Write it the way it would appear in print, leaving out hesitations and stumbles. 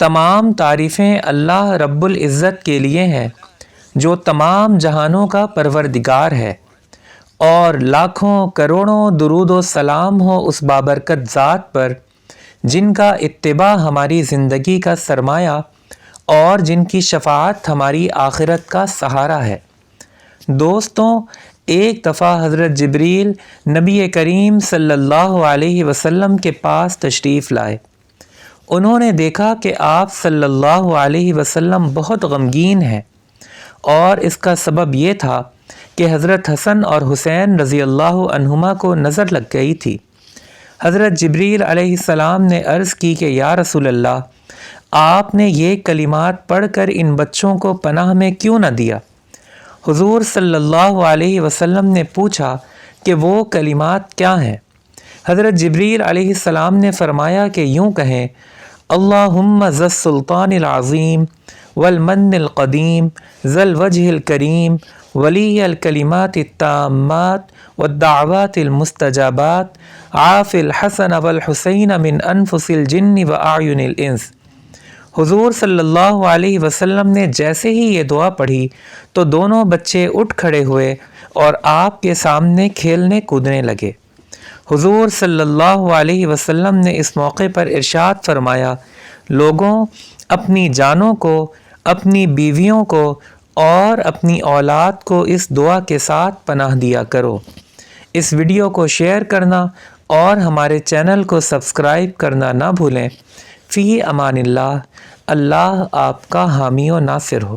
تمام تعریفیں اللہ رب العزت کے لیے ہیں جو تمام جہانوں کا پروردگار ہے، اور لاکھوں کروڑوں درود و سلام ہو اس بابرکت ذات پر جن کا اتباع ہماری زندگی کا سرمایہ اور جن کی شفاعت ہماری آخرت کا سہارا ہے۔ دوستوں، ایک دفعہ حضرت جبریل نبی کریم صلی اللہ علیہ وسلم کے پاس تشریف لائے۔ انہوں نے دیکھا کہ آپ صلی اللہ علیہ وسلم بہت غمگین ہیں، اور اس کا سبب یہ تھا کہ حضرت حسن اور حسین رضی اللہ عنہما کو نظر لگ گئی تھی۔ حضرت جبریل علیہ السلام نے عرض کی کہ یا رسول اللہ، آپ نے یہ کلمات پڑھ کر ان بچوں کو پناہ میں کیوں نہ دیا؟ حضور صلی اللہ علیہ وسلم نے پوچھا کہ وہ کلمات کیا ہیں؟ حضرت جبریل علیہ السلام نے فرمایا کہ یوں کہیں: اللہم ذی السلطان العظیم والمن القدیم ذی الوجہ الکریم ولی الکلمات التامات والدعوات المستجابات عاف الحسن والحسین من انفس الجن واعین الانس۔ حضور صلی اللہ علیہ وسلم نے جیسے ہی یہ دعا پڑھی تو دونوں بچے اٹھ کھڑے ہوئے اور آپ کے سامنے کھیلنے کودنے لگے۔ حضور صلی اللہ علیہ وسلم نے اس موقع پر ارشاد فرمایا: لوگوں، اپنی جانوں کو، اپنی بیویوں کو اور اپنی اولاد کو اس دعا کے ساتھ پناہ دیا کرو۔ اس ویڈیو کو شیئر کرنا اور ہمارے چینل کو سبسکرائب کرنا نہ بھولیں۔ فی امان اللہ۔ اللہ آپ کا حامی و ناصر ہو۔